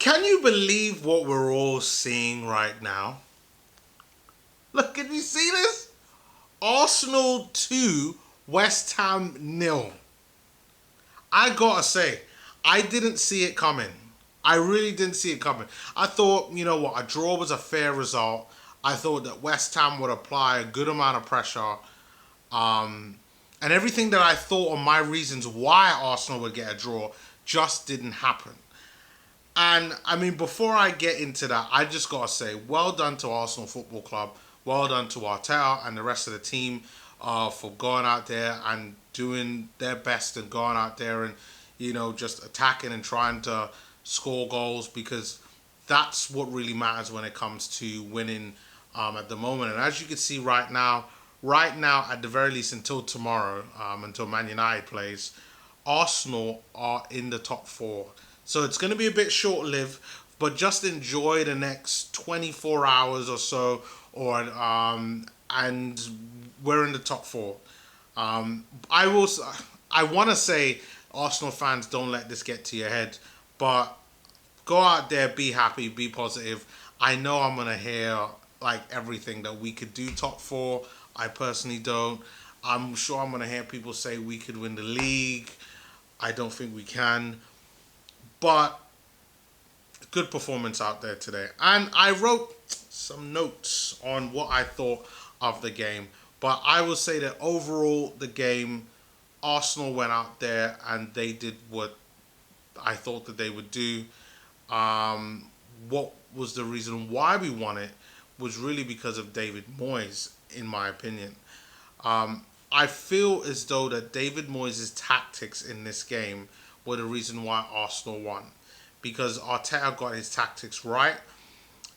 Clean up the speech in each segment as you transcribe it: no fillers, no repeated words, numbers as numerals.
Can you believe what we're all seeing right now? Look, can you see this? Arsenal 2, West Ham nil. I gotta say, I didn't see it coming. I really didn't see it coming. I thought, you know what, a draw was a fair result. I thought that West Ham would apply a good amount of pressure. Um, and everything that I thought on my reasons why Arsenal would get a draw just didn't happen. And I mean, before I get into that, I just gotta say, well done to Arsenal Football Club, well done to Arteta and the rest of the team for going out there and doing their best and going out there and just attacking and trying to score goals because that's what really matters when it comes to winning at the moment. And as you can see right now at the very least until tomorrow, until Man United plays, Arsenal are in the top four. So it's going to be a bit short-lived, but just enjoy the next 24 hours or so, and we're in the top four. I will. I want to say, Arsenal fans, don't let this get to your head, but go out there, be happy, be positive. I know I'm gonna hear like everything that we could do top four. I personally don't. I'm sure I'm gonna hear people say we could win the league. I don't think we can. But good performance out there today. And I wrote some notes on what I thought of the game. But I will say that overall, the game, Arsenal went out there and they did what I thought that they would do. What was the reason why we won it was really because of David Moyes, in my opinion. I feel as though that David Moyes' tactics in this game were the reason why Arsenal won. Because Arteta got his tactics right,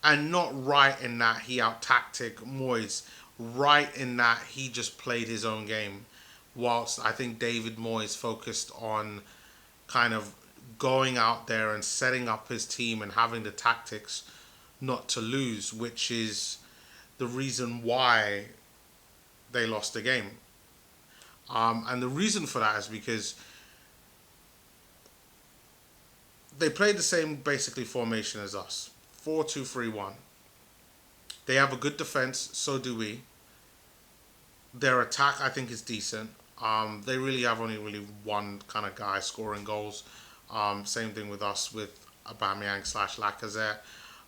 and not right in that he out-tactic Moyes, right in that he just played his own game. Whilst I think David Moyes focused on kind of going out there and setting up his team and having the tactics not to lose, which is the reason why they lost the game. And the reason for that is because they played the same basically formation as us. 4-2-3-1. They have a good defense, so do we. Their attack, I think, is decent. They really have only really one kind of guy scoring goals. Same thing with us with Aubameyang /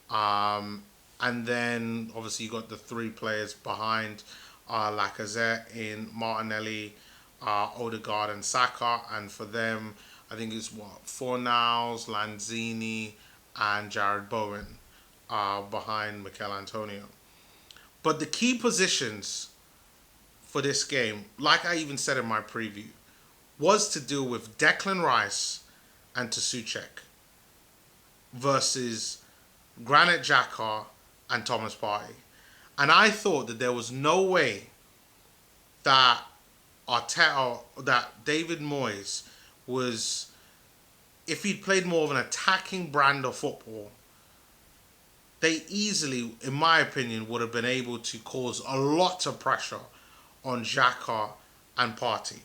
Lacazette. And then obviously you got the three players behind Lacazette in Martinelli, Odegaard and Saka. And for them, I think it's Fornals, Lanzini, and Jared Bowen behind Mikel Antonio. But the key positions for this game, like I even said in my preview, was to deal with Declan Rice and Souček versus Granit Xhaka and Thomas Partey. And I thought that there was no way that David Moyes was, if he'd played more of an attacking brand of football, they easily, in my opinion, would have been able to cause a lot of pressure on Xhaka and Partey.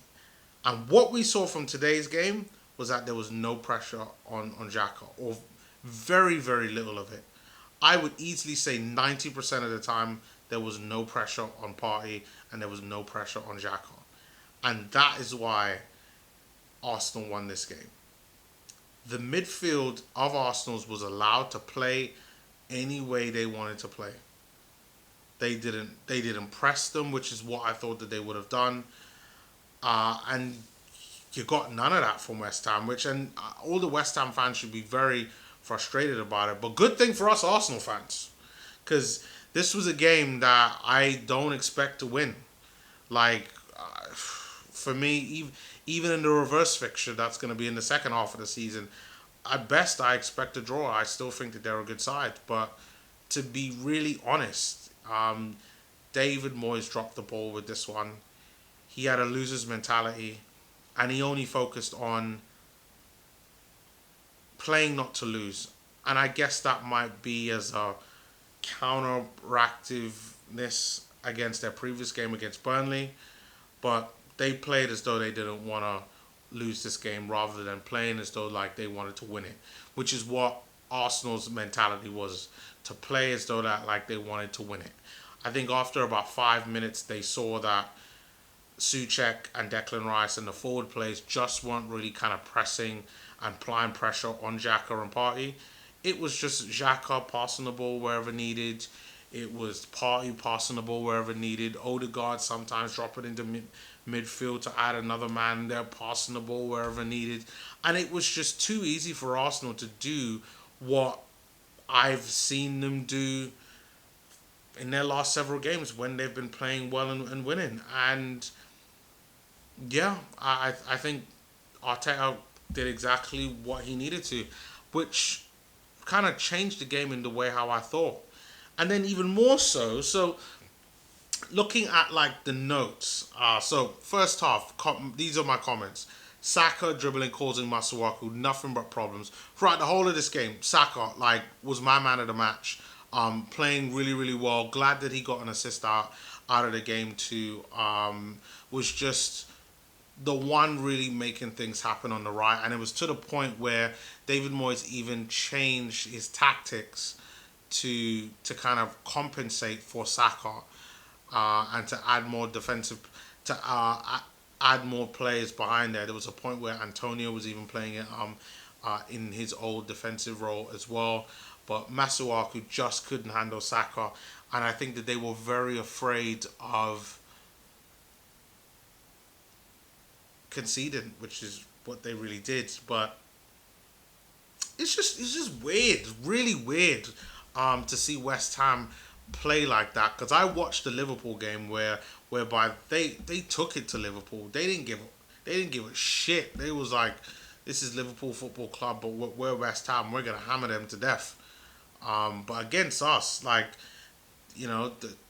And what we saw from today's game was that there was no pressure on Xhaka, or very, very little of it. I would easily say 90% of the time there was no pressure on Partey and there was no pressure on Xhaka. And that is why Arsenal won this game. The midfield of Arsenal's was allowed to play any way they wanted to play. They didn't press them, which is what I thought that they would have done. And you got none of that from West Ham, and all the West Ham fans should be very frustrated about it. But good thing for us Arsenal fans, because this was a game that I don't expect to win. For me, even in the reverse fixture that's going to be in the second half of the season, at best I expect a draw. I still think that they're a good side. But to be really honest, David Moyes dropped the ball with this one. He had a loser's mentality, and he only focused on playing not to lose. And I guess that might be as a counteractiveness against their previous game against Burnley. But they played as though they didn't want to lose this game rather than playing as though like they wanted to win it, which is what Arsenal's mentality was to play as though that like they wanted to win it. I think after about 5 minutes, they saw that Souček and Declan Rice and the forward players just weren't really kind of pressing and applying pressure on Xhaka and Partey. It was just Xhaka passing the ball wherever needed. It was Partey passing the ball wherever needed. Odegaard sometimes dropping into midfield to add another man there, passing the ball wherever needed. And it was just too easy for Arsenal to do what I've seen them do in their last several games when they've been playing well and winning. And yeah, I think Arteta did exactly what he needed to, which kind of changed the game in the way how I thought. And then even more so, looking at like the notes. So first half, these are my comments. Saka dribbling, causing Masuaku nothing but problems throughout the whole of this game. Saka was my man of the match, playing really really well. Glad that he got an assist out of the game too. Was just the one really making things happen on the right, and it was to the point where David Moyes even changed his tactics to kind of compensate for Saka, and to add more defensive, to add more players behind there. There was a point where Antonio was even playing it in his old defensive role as well, but Masuaku just couldn't handle Saka, and I think that they were very afraid of conceding, which is what they really did. But it's just weird, really weird, to see West Ham play like that, because I watched the Liverpool game whereby they took it to Liverpool. They didn't give a shit. They was like, this is Liverpool Football Club, but we're West Ham. We're gonna hammer them to death. But against us,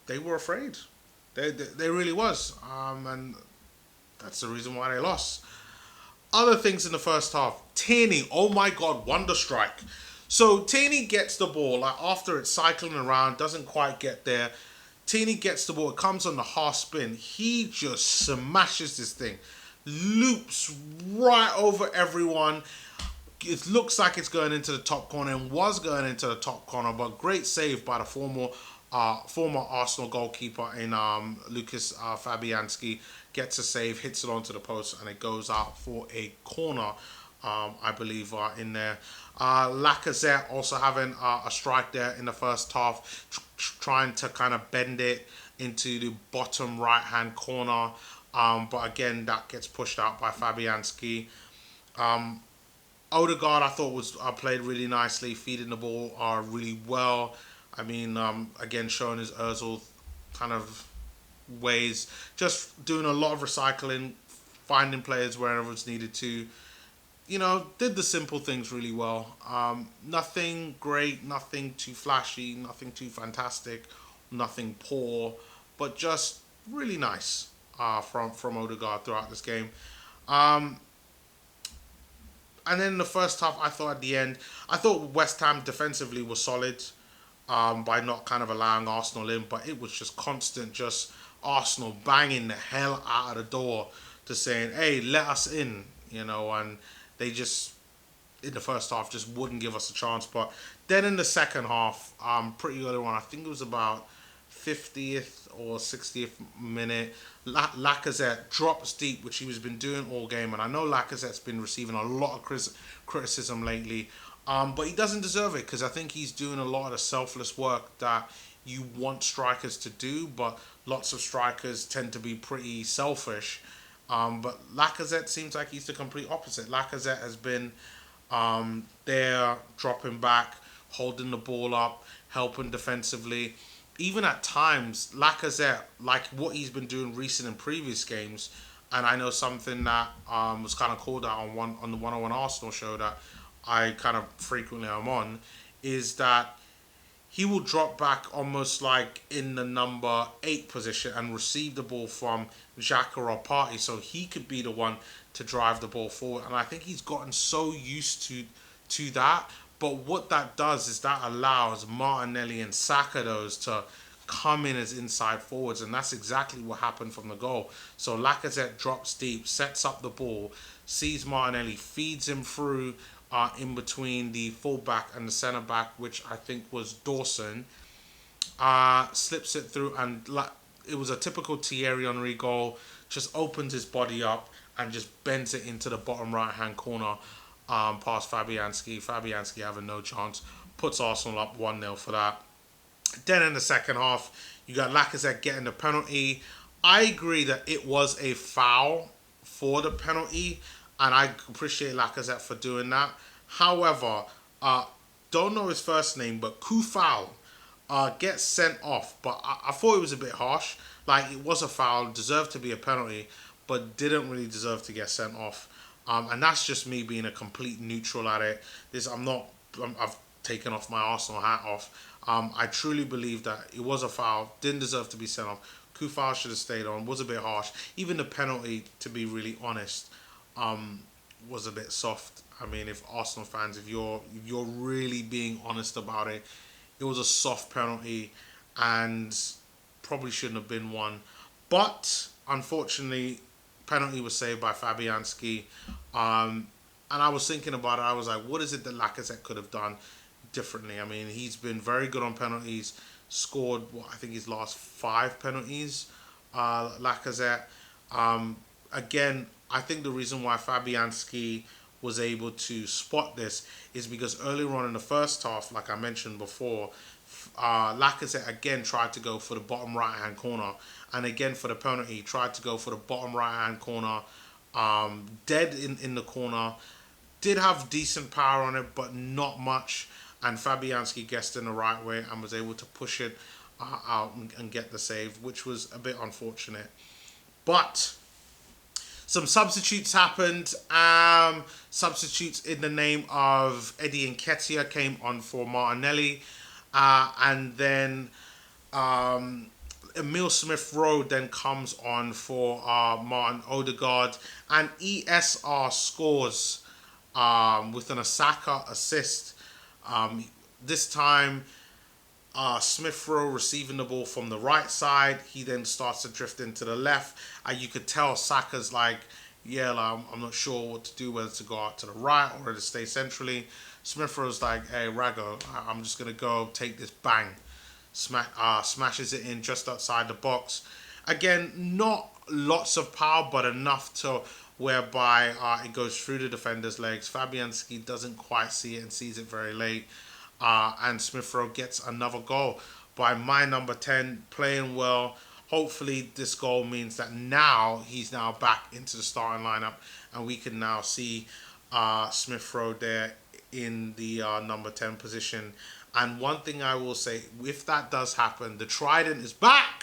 they were afraid. They really was. And that's the reason why they lost. Other things in the first half. Tierney, oh my God, wonder strike. So Tierney gets the ball, after it's cycling around, doesn't quite get there. Tierney gets the ball, it comes on the half spin. He just smashes this thing. Loops right over everyone. It looks like it's going into the top corner and was going into the top corner, but great save by the former Arsenal goalkeeper in Lucas Fabianski. Gets a save, hits it onto the post, and it goes out for a corner, I believe, in there. Lacazette also having a strike there in the first half, trying to kind of bend it into the bottom right-hand corner. But again, that gets pushed out by Fabianski. Odegaard, I thought, was played really nicely, feeding the ball really well. I mean, again, showing his Ozil kind of ways, just doing a lot of recycling, finding players wherever it's needed to. Did the simple things really well. Nothing great, nothing too flashy, nothing too fantastic, nothing poor, but just really nice from Odegaard throughout this game. And then in the first half, I thought at the end, I thought West Ham defensively was solid, by not kind of allowing Arsenal in, but it was just constant, just Arsenal banging the hell out of the door to saying, hey, let us in, and they just, in the first half, just wouldn't give us a chance. But then in the second half, pretty early on, I think it was about 50th or 60th minute, Lacazette drops deep, which he has been doing all game, and I know Lacazette's been receiving a lot of criticism lately, but he doesn't deserve it, because I think he's doing a lot of the selfless work that you want strikers to do, but lots of strikers tend to be pretty selfish. But Lacazette seems like he's the complete opposite. Lacazette has been there, dropping back, holding the ball up, helping defensively. Even at times, Lacazette, like what he's been doing recent and previous games, and I know something that was kind of called out on the 101 Arsenal show that I kind of frequently am on, is that he will drop back almost like in the number 8 position and receive the ball from Xhaka or Partey, so he could be the one to drive the ball forward. And I think he's gotten so used to that. But what that does is that allows Martinelli and Saka to come in as inside forwards, and that's exactly what happened from the goal. So Lacazette drops deep, sets up the ball, sees Martinelli, feeds him through in between the fullback and the centre back, which I think was Dawson. Slips it through, and it was a typical Thierry Henry goal. Just opens his body up and just bends it into the bottom right hand corner, past Fabianski. Fabianski having no chance, puts Arsenal up 1-0 for that. Then in the second half, you got Lacazette getting the penalty. I agree that it was a foul for the penalty, and I appreciate Lacazette for doing that. However, don't know his first name, but Kufal gets sent off. But I thought it was a bit harsh. Like, it was a foul, deserved to be a penalty, but didn't really deserve to get sent off. And that's just me being a complete neutral at it. I've taken off my Arsenal hat off. I truly believe that it was a foul, didn't deserve to be sent off. Kufal should have stayed on, was a bit harsh. Even the penalty, to be really honest, was a bit soft. I mean, if Arsenal fans, if you're really being honest about it, it was a soft penalty and probably shouldn't have been one. But unfortunately, penalty was saved by Fabianski. And I was thinking about it. I was like, what is it that Lacazette could have done differently? I mean, he's been very good on penalties. Scored, I think, his last 5 penalties. Lacazette. Again, I think the reason why Fabianski was able to spot this is because earlier on in the first half, like I mentioned before, Lacazette again tried to go for the bottom right hand corner, and again for the penalty he tried to go for the bottom right hand corner, dead in the corner. Did have decent power on it, but not much, and Fabianski guessed in the right way and was able to push it out and get the save, which was a bit unfortunate. But some substitutes happened. Substitutes in the name of Eddie Nketiah came on for Martinelli. And then Emile Smith-Rowe then comes on for Martin Odegaard. And ESR scores with an Osaka assist. This time, Smith-Rowe receiving the ball from the right side. He then starts to drift into the left. And you could tell Saka's like, I'm not sure what to do, whether to go out to the right or to stay centrally. Smith-Rowe's like, hey, Rago, I'm just going to go take this bang. Smashes it in just outside the box. Again, not lots of power, but enough to whereby it goes through the defender's legs. Fabianski doesn't quite see it and sees it very late. And Smith-Rowe gets another goal by my number 10, playing well. Hopefully this goal means that now he's now back into the starting lineup, and we can now see Smith-Rowe there in the number 10 position. And one thing I will say, if that does happen, the trident is back.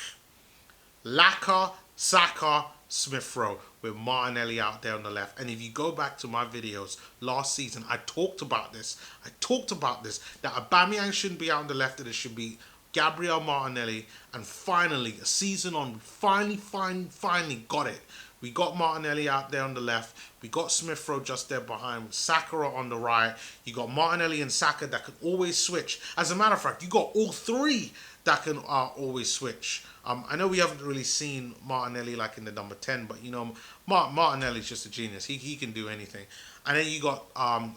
Laka, Saka, Smith-Rowe, with Martinelli out there on the left. And if you go back to my videos last season, I talked about this, that Aubameyang shouldn't be out on the left, that it should be Gabriel Martinelli. And finally, a season on, we finally got it. We got Martinelli out there on the left. We got Smith-Rowe just there behind with Saka on the right. You got Martinelli and Saka that can always switch. As a matter of fact, you got all 3 that can always switch. I know we haven't really seen Martinelli like in the number 10, but you know, Martinelli's just a genius. He can do anything. And then you got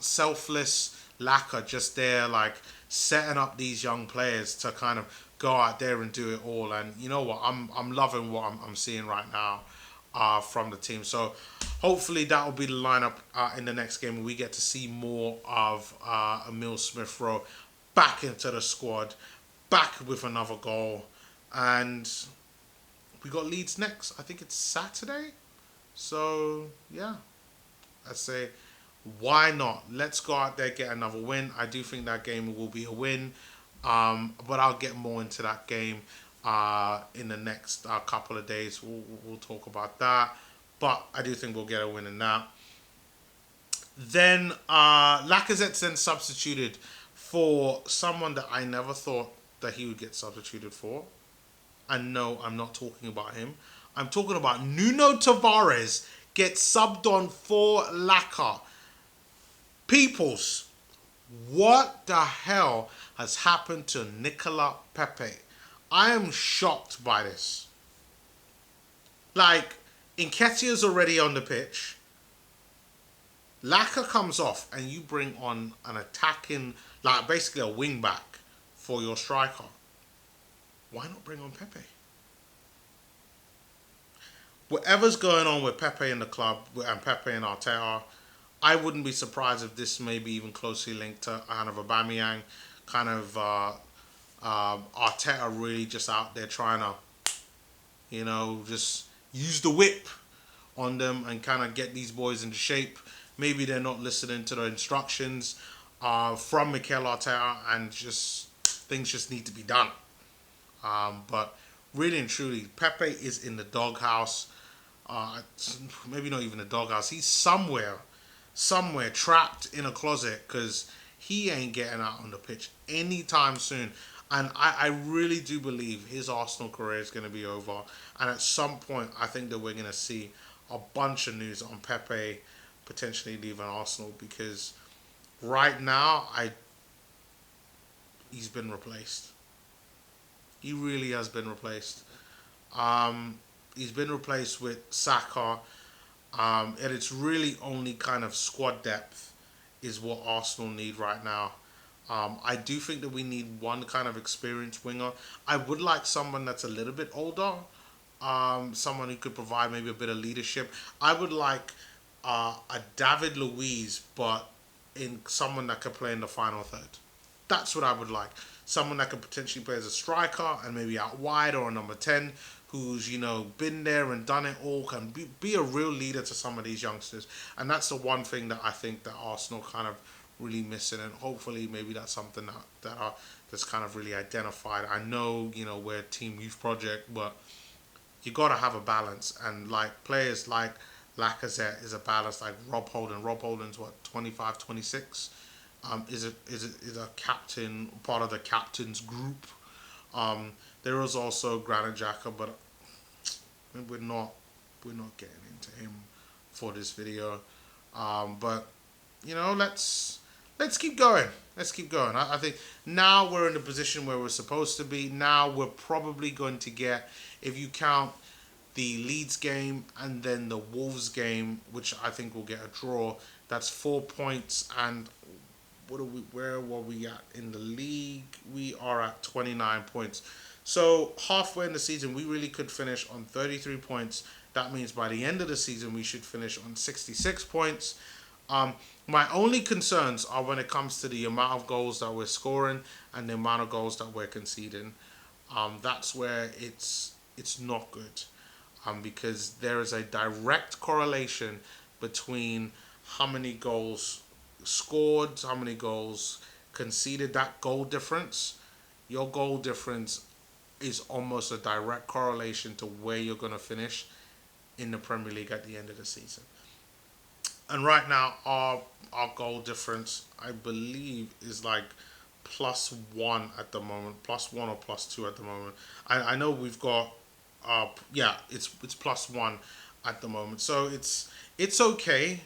selfless Laka just there, like setting up these young players to kind of go out there and do it all. And you know what? I'm loving what I'm seeing right now from the team. So hopefully that will be the lineup in the next game, and we get to see more of Emile Smith-Rowe back into the squad, back with another goal. And we got Leeds next. I think it's Saturday. So yeah, I'd say, why not? Let's go out there, get another win. I do think that game will be a win, but I'll get more into that game in the next couple of days. We'll talk about that, but I do think we'll get a win in that. Then Lacazette's then substituted for someone that I never thought that he would get substituted for. And no, I'm not talking about him. I'm talking about Nuno Tavares gets subbed on for Laka. Peoples, what the hell has happened to Nicola Pepe? I am shocked by this. Like, Nketiah's already on the pitch. Laka comes off and you bring on an attacking, like basically a wing back for your striker. Why not bring on Pepe? Whatever's going on with Pepe in the club and Pepe and Arteta, I wouldn't be surprised if this may be even closely linked to kind of Aubameyang, kind of Arteta really just out there trying to, just use the whip on them and kind of get these boys into shape. Maybe they're not listening to the instructions from Mikel Arteta, and just things just need to be done. But really and truly, Pepe is in the doghouse. Maybe not even the doghouse. He's somewhere trapped in a closet because he ain't getting out on the pitch anytime soon. And I really do believe his Arsenal career is going to be over. And at some point, I think that we're going to see a bunch of news on Pepe potentially leaving Arsenal, because right now, he's been replaced. He really has been replaced. He's been replaced with Saka, and it's really only kind of squad depth is what Arsenal need right now. I do think that we need one kind of experienced winger. I would like someone that's a little bit older, someone who could provide maybe a bit of leadership. I would like a David Luiz, but in someone that could play in the final third. That's what I would like. Someone that could potentially play as a striker and maybe out wide, or a number 10 who's, been there and done it all, can be a real leader to some of these youngsters. And that's the one thing that I think that Arsenal kind of really missing. And hopefully maybe that's something that's kind of really identified. I know, we're a team youth project, but you got to have a balance. And like players like Lacazette is a balance, like Rob Holding. Rob Holding's what, 25, 26? Is a captain, part of the captain's group. There is also Granit Xhaka, but we're not getting into him for this video. But let's keep going. Let's keep going. I think now we're in the position where we're supposed to be. Now we're probably going to get, if you count the Leeds game and then the Wolves game, which I think will get a draw, that's 4 points. And where were we at in the league? We are at 29 points. So halfway in the season, we really could finish on 33 points. That means by the end of the season, we should finish on 66 points. My only concerns are when it comes to the amount of goals that we're scoring and the amount of goals that we're conceding. That's where it's not good, because there is a direct correlation between how many goals scored, how many goals conceded. That goal difference, your goal difference is almost a direct correlation to where you're going to finish in the Premier League at the end of the season. And right now, our goal difference, I believe, is like +1 at the moment, +1 or +2 at the moment. I know we've got, it's +1 at the moment, so it's okay.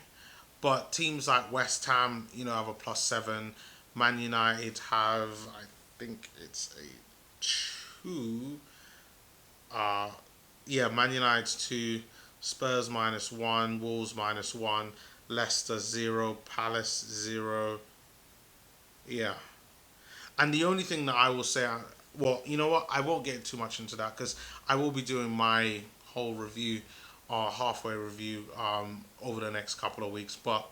But teams like West Ham, have a +7. Man United have, I think it's a 2. Man United's 2. Spurs -1. Wolves -1. Leicester 0. Palace 0. Yeah. And the only thing that I will say, well, you know what? I won't get too much into that because I will be doing my whole review, or halfway review, over the next couple of weeks. But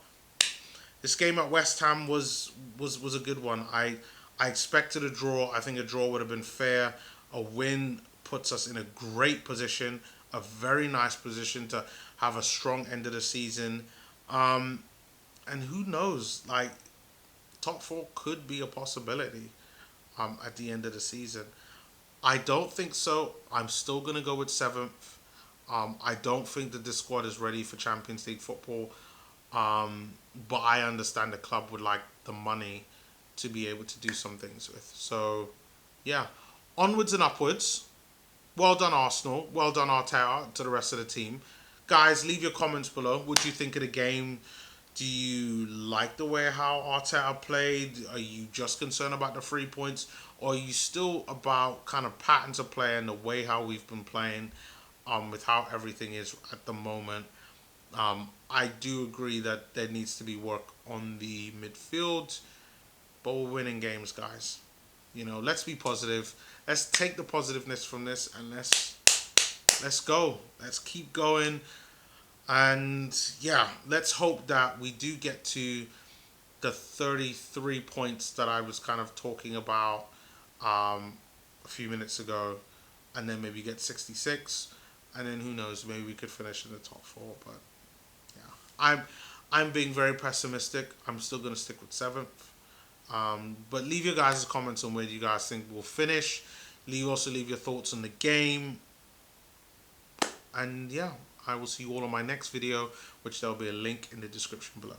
this game at West Ham was a good one. I expected a draw. I think a draw would have been fair. A win puts us in a great position, a very nice position to have a strong end of the season. And who knows, like, top 4 could be a possibility at the end of the season. I don't think so. I'm still going to go with 7th. I don't think that this squad is ready for Champions League football. But I understand the club would like the money to be able to do some things with. So, yeah. Onwards and upwards. Well done, Arsenal. Well done, Arteta, to the rest of the team. Guys, leave your comments below. What do you think of the game? Do you like the way how Arteta played? Are you just concerned about the 3 points? Or are you still about kind of patterns of play and the way how we've been playing, with how everything is at the moment? I do agree that there needs to be work on the midfield, but we're winning games, guys. You know, let's be positive. Let's take the positiveness from this and let's go. Let's keep going. And yeah, let's hope that we do get to the 33 points that I was kind of talking about a few minutes ago, and then maybe get 66, and then who knows, maybe we could finish in the top four. But yeah, I'm being very pessimistic. I'm still gonna stick with seventh. But leave your guys' comments on where you guys think we'll finish. Leave your thoughts on the game. And yeah, I will see you all on my next video, which there'll be a link in the description below.